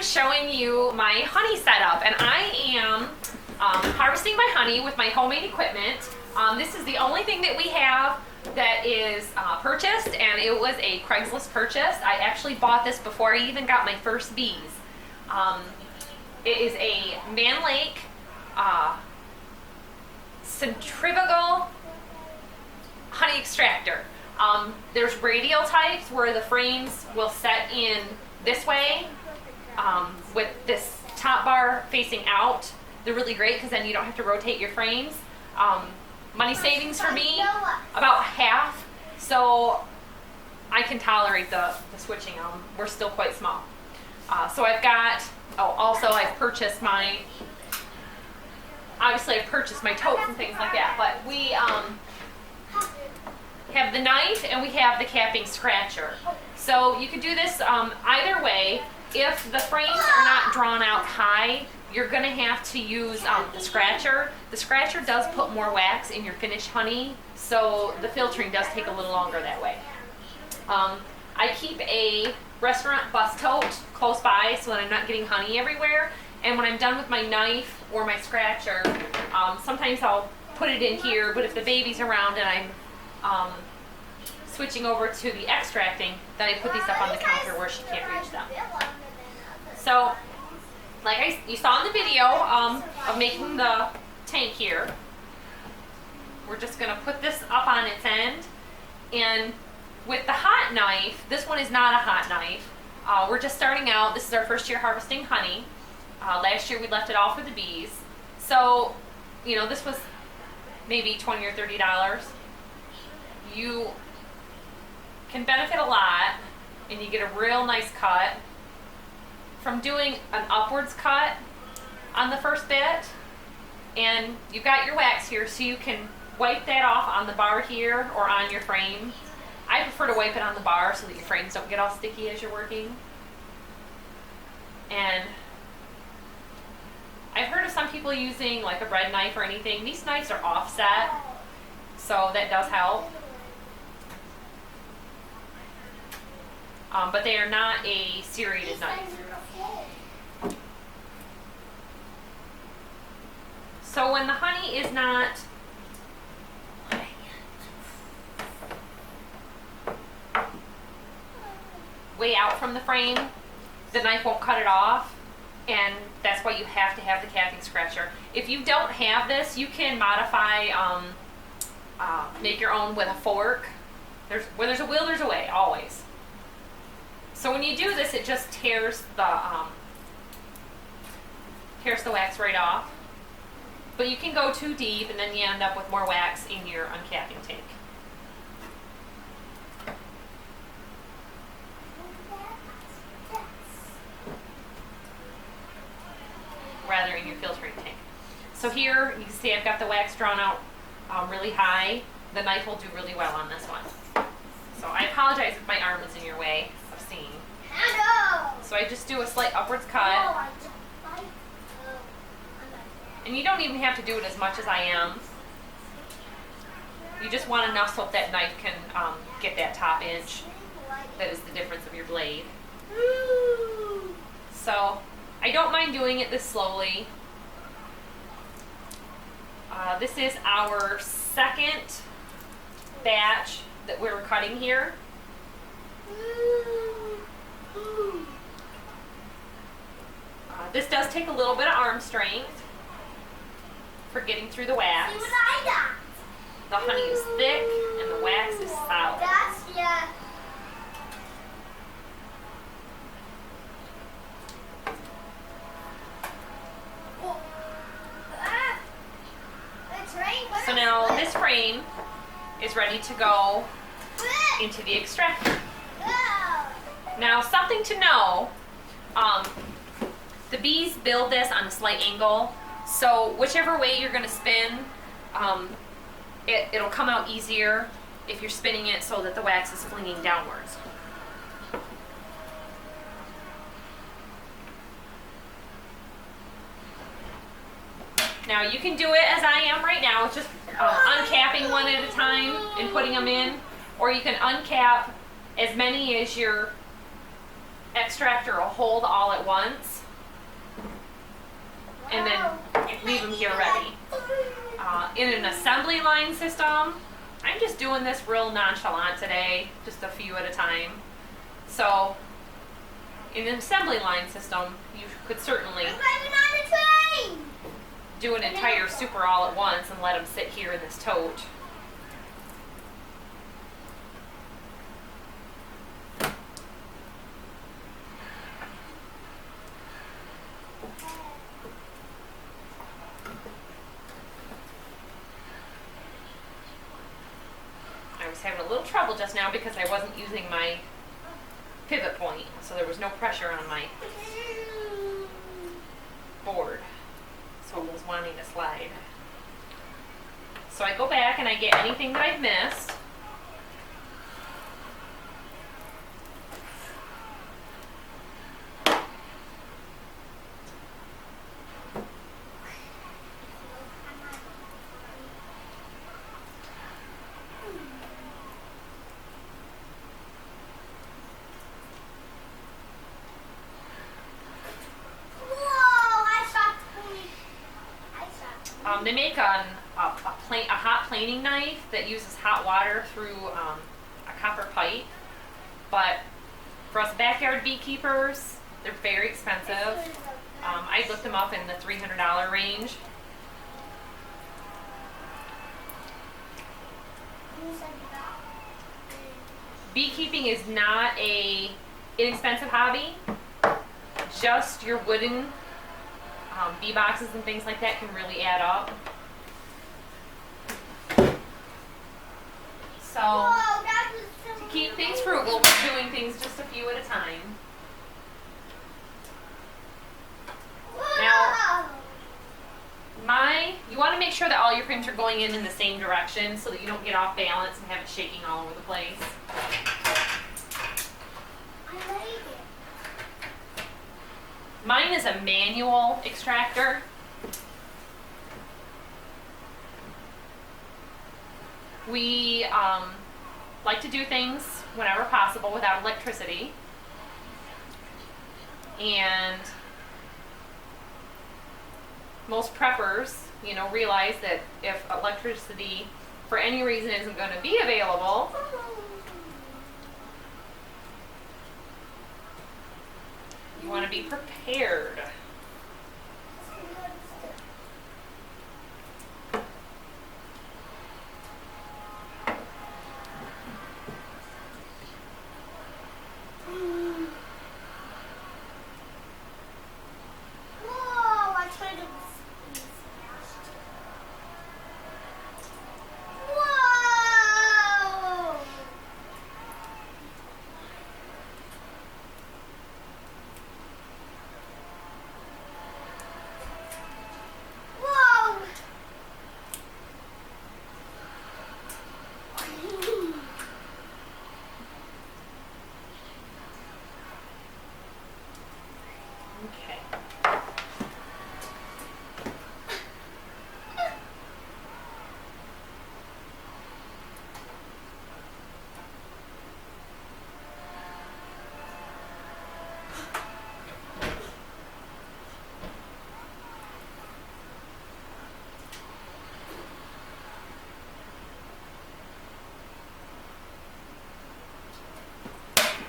showing you my honey setup, and I am harvesting my honey with my homemade equipment. This is the only thing that we have that is purchased, and it was a Craigslist purchase. I actually bought this before I even got my first bees. It is a Man Lake centrifugal honey extractor. There's radial types where the frames will set in this way with this top bar facing out. They're really great because then you don't have to rotate your frames. Money savings for me, about half, so I can tolerate the switching. We're still quite small. So I've got, also I've purchased my, obviously I've purchased my totes and things like that, but we have the knife and we have the capping scratcher. So you can do this either way. If the frames are not drawn out high, you're going to have to use the scratcher. The scratcher does put more wax in your finished honey, so the filtering does take a little longer that way. I keep a restaurant bus tote close by so that I'm not getting honey everywhere. And when I'm done with my knife or my scratcher, sometimes I'll put it in here, but if the baby's around and I'm switching over to the extracting, then I put these up on the counter where she can't reach them. So, like you saw in the video of making the tank here, we're just going to put this up on its end, and with the hot knife, this one is not a hot knife, we're just starting out. This is our first year harvesting honey. Last year we left it all for the bees, so you know, this was maybe $20 or $30. You can benefit a lot, and you get a real nice cut from doing an upwards cut on the first bit. And you've got your wax here, so you can wipe that off on the bar here or on your frame. I prefer to wipe it on the bar so that your frames don't get all sticky as you're working. And I've heard of some people using like a bread knife or anything. These knives are offset, so that does help. But they are not a serrated knife. So when the honey is not way out from the frame, the knife won't cut it off, and that's why you have to have the capping scratcher. If you don't have this, you can modify, make your own with a fork. Where there's a will, there's a way, always. So when you do this, it just tears the wax right off. But you can go too deep, and then you end up with more wax in your uncapping tank. Rather in your filtering tank. So here, you can see I've got the wax drawn out really high. The knife will do really well on this one. So I apologize if my arm is in your way of seeing. So I just do a slight upwards cut. And you don't even have to do it as much as I am. You just want enough so that knife can get that top inch. That is the difference of your blade. So I don't mind doing it this slowly. This is our second batch that we're cutting here. This does take a little bit of arm strength for getting through the wax. The honey is thick and the wax is solid. So now this frame is ready to go into the extractor. Now something to know, the bees build this on a slight angle, so whichever way you're going to spin, it'll come out easier if you're spinning it so that the wax is flinging downwards. Now you can do it as I am right now, it's just uncapping one at a time and putting them in, or you can uncap as many as your extractor will hold all at once, and then leave them here ready. In an assembly line system, I'm just doing this real nonchalant today, just a few at a time. So, in an assembly line system, you could certainly do an entire super all at once and let them sit here in this tote. I was having a little trouble just now because I wasn't using my pivot point, so there was no pressure on my board, so it was wanting to slide. So I go back and I get anything that I've missed. They make a hot planing knife that uses hot water through a copper pipe, but for us backyard beekeepers, they're very expensive. I looked them up in the $300 range. Beekeeping is not an inexpensive hobby. Just your wooden bee boxes and things like that can really add up. So, to keep things frugal, we're doing things just a few at a time. Now, you want to make sure that all your frames are going in the same direction so that you don't get off balance and have it shaking all over the place. Mine is a manual extractor. We like to do things whenever possible without electricity. And most preppers, realize that if electricity for any reason isn't going to be available, you want to be prepared.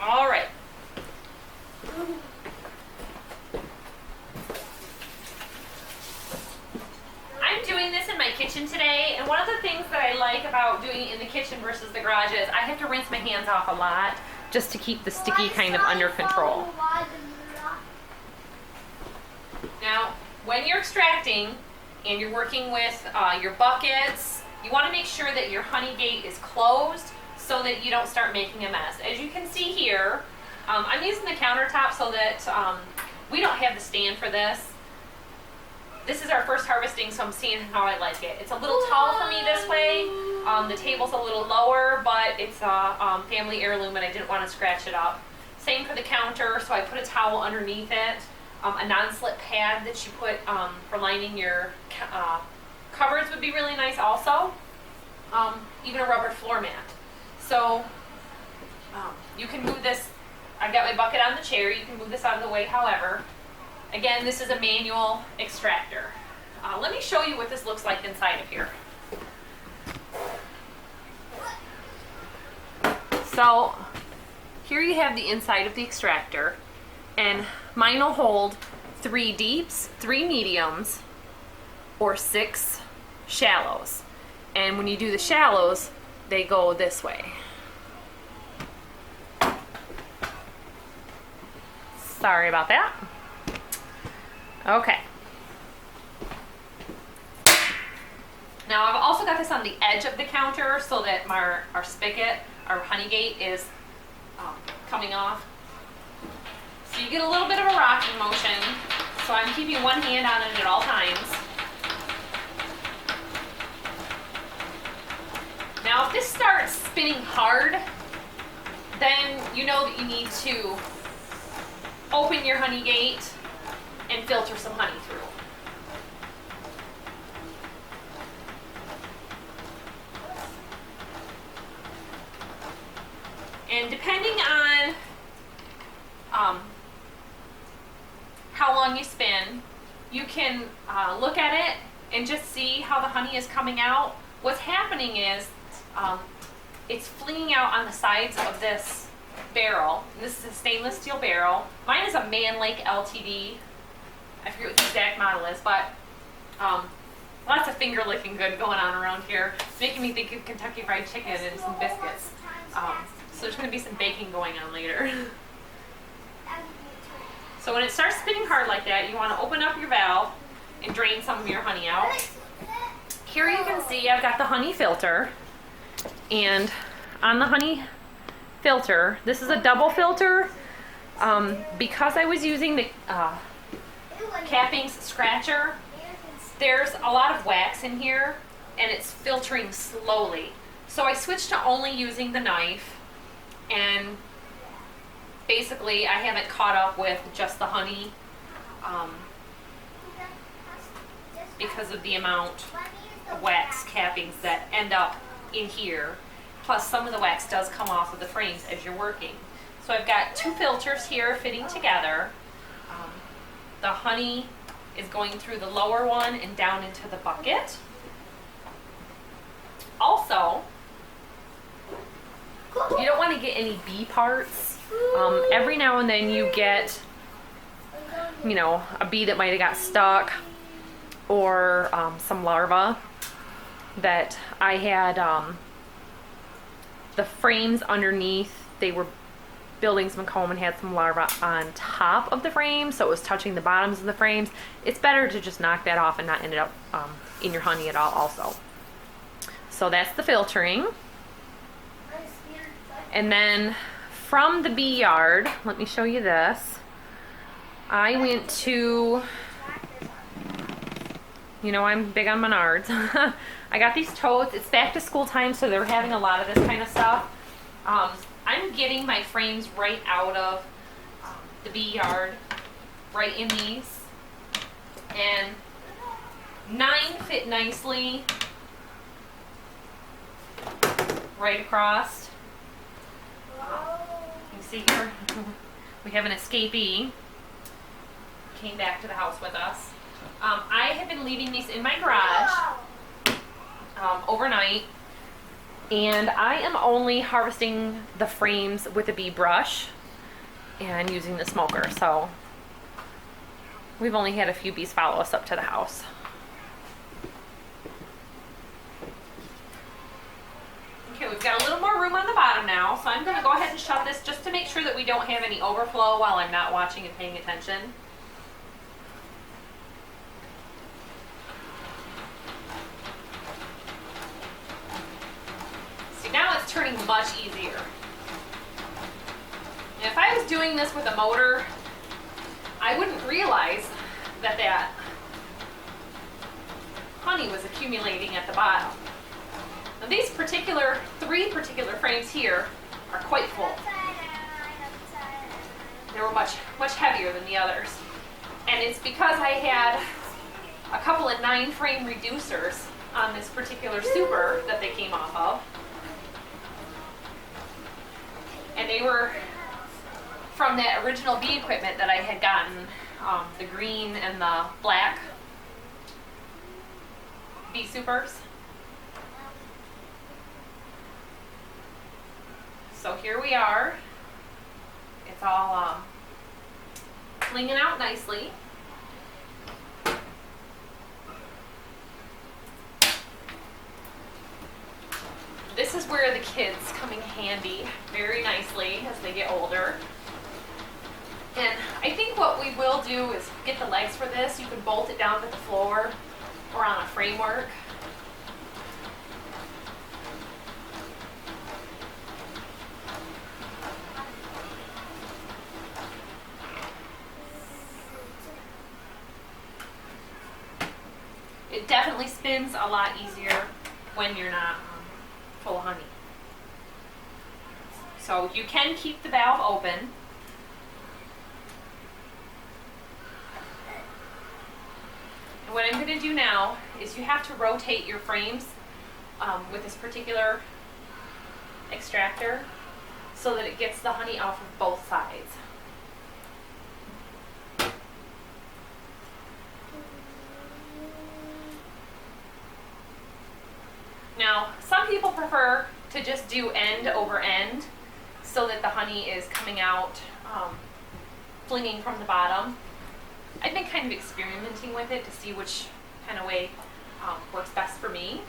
All right. I'm doing this in my kitchen today, and one of the things that I like about doing it in the kitchen versus the garage is I have to rinse my hands off a lot just to keep the sticky kind of under control. Now, when you're extracting and you're working with your buckets, you want to make sure that your honey gate is closed so that you don't start making a mess. As you can see here, I'm using the countertop so that we don't have the stand for this. This is our first harvesting, so I'm seeing how I like it. It's a little tall for me this way. The table's a little lower, but it's a family heirloom and I didn't want to scratch it up. Same for the counter, so I put a towel underneath it. A non-slip pad that you put for lining your cupboards would be really nice also. Even a rubber floor mat. So you can move this. I've got my bucket on the chair. You can move this out of the way however. Again, this is a manual extractor. Let me show you what this looks like inside of here. So here you have the inside of the extractor, and mine will hold 3 deeps, 3 mediums, or 6 shallows. And when you do the shallows, they go this way. Sorry about that. Okay. Now I've also got this on the edge of the counter so that our spigot, our honey gate, is coming off. So you get a little bit of a rocking motion. So I'm keeping one hand on it at all times. Now if this starts spinning hard, then you know that you need to open your honey gate and filter some honey through. And depending on how long you spin, you can look at it and just see how the honey is coming out. What's happening is it's flinging out on the sides of this barrel. This is a stainless steel barrel. Mine is a Man Lake LTD. I forget what the exact model is, but lots of finger licking good going on around here. It's making me think of Kentucky Fried Chicken and some biscuits. So there's going to be some baking going on later. So when it starts spinning hard like that, you want to open up your valve and drain some of your honey out. Here you can see I've got the honey filter, and on the honey filter, this is a double filter. Because I was using the cappings scratcher, there's a lot of wax in here and it's filtering slowly. So I switched to only using the knife, and basically I haven't caught up with just the honey because of the amount of wax cappings that end up in here. Plus some of the wax does come off of the frames as you're working. So I've got 2 filters here fitting together. The honey is going through the lower one and down into the bucket. Also, you don't want to get any bee parts. Every now and then you get, you know, a bee that might have got stuck, or some larvae that I had, the frames underneath, they were building some comb and had some larvae on top of the frame, so it was touching the bottoms of the frames. It's better to just knock that off and not end it up in your honey at all also. So that's the filtering. And then from the bee yard, let me show you this. I went to, you know, I'm big on Menards. I got these totes. It's back to school time, so they're having a lot of this kind of stuff. I'm getting my frames right out of the bee yard, right in these. And 9 fit nicely right across. You can see here, we have an escapee. Came back to the house with us. I have been leaving these in my garage overnight, and I am only harvesting the frames with a bee brush and using the smoker. So we've only had a few bees follow us up to the house. Okay, we've got a little more room on the bottom now, so I'm going to go ahead and shut this just to make sure that we don't have any overflow while I'm not watching and paying attention. See, now it's turning much easier. And if I was doing this with a motor, I wouldn't realize that that honey was accumulating at the bottom. Now these three particular frames here are quite full. They were much heavier than the others. And it's because I had a couple of 9-frame reducers on this particular super that they came off of. And they were from that original bee equipment that I had gotten, the green and the black bee supers. So here we are. It's all flinging out nicely. This is where the kids come in handy very nicely as they get older. And I think what we will do is get the legs for this. You can bolt it down to the floor or on a framework. It definitely spins a lot easier when you're not full of honey. So you can keep the valve open. And what I'm going to do now is you have to rotate your frames with this particular extractor so that it gets the honey off of both sides. Now, some people prefer to just do end over end so that the honey is coming out, flinging from the bottom. I've been kind of experimenting with it to see which kind of way works best for me.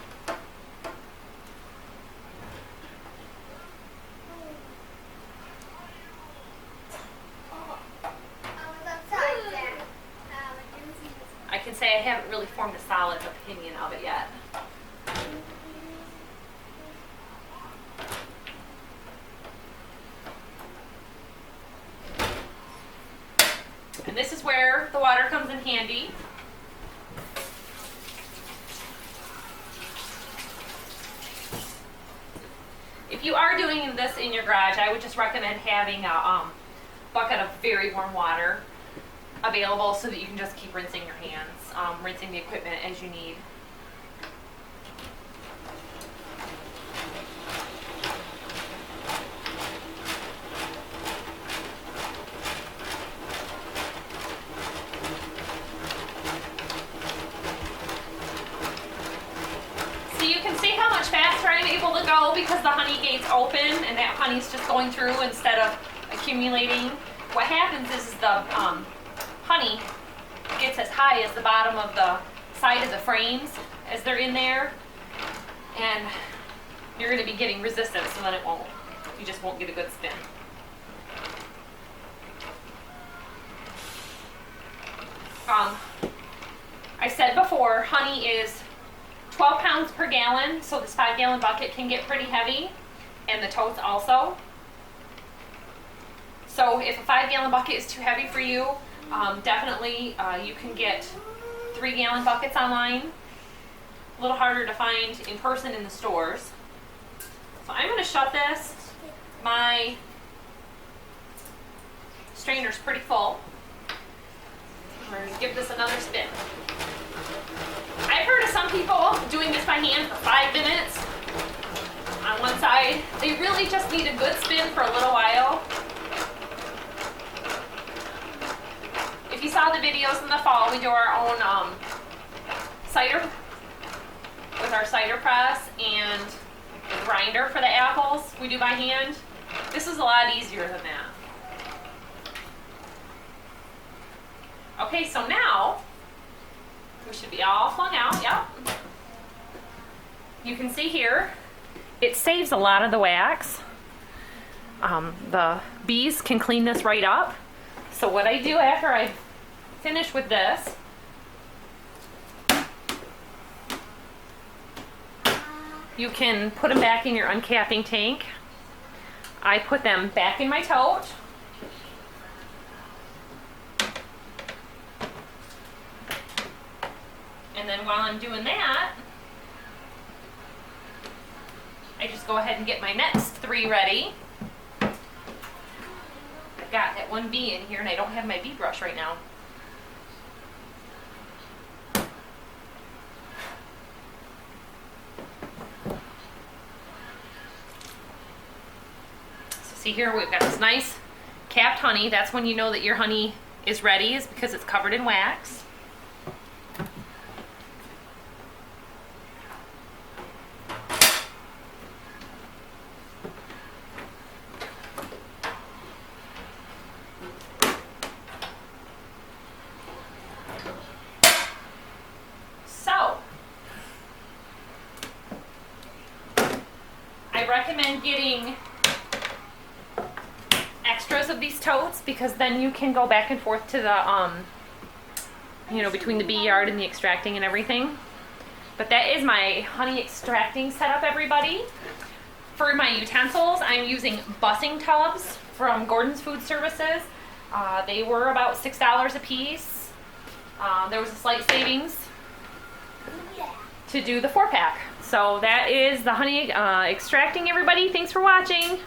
I can say I haven't really formed a solid opinion of it yet. And this is where the water comes in handy. If you are doing this in your garage, I would just recommend having a bucket of very warm water available so that you can just keep rinsing your hands, rinsing the equipment as you need. Because the honey gate's open and that honey's just going through instead of accumulating. What happens is the honey gets as high as the bottom of the side of the frames as they're in there, and you're going to be getting resistance, and then you just won't get a good spin. I said before, honey is 12 pounds per gallon, so this 5-gallon bucket can get pretty heavy, and the totes also. So if a 5-gallon bucket is too heavy for you, definitely you can get 3-gallon buckets online. A little harder to find in person in the stores. So I'm going to shut this. My strainer's pretty full. We're going to give this another spin. I've heard of some people doing this by hand for 5 minutes on one side. They really just need a good spin for a little while. If you saw the videos in the fall, we do our own cider with our cider press and the grinder for the apples we do by hand. This is a lot easier than that. Okay, so now we should be all flung out, yep. You can see here, it saves a lot of the wax. The bees can clean this right up. So what I do after I finish with this, you can put them back in your uncapping tank. I put them back in my tote. And then while I'm doing that, I just go ahead and get my next 3 ready. I've got that one bee in here and I don't have my bee brush right now. So see here, we've got this nice capped honey. That's when you know that your honey is ready, is because it's covered in wax. So, I recommend getting extras of these totes because then you can go back and forth to the, you know, between the bee yard and the extracting and everything. But that is my honey extracting setup, everybody. For my utensils, I'm using bussing tubs from Gordon's Food Services. They were about $6 a piece. There was a slight savings to do the 4-pack. So that is the honey extracting, everybody. Thanks for watching.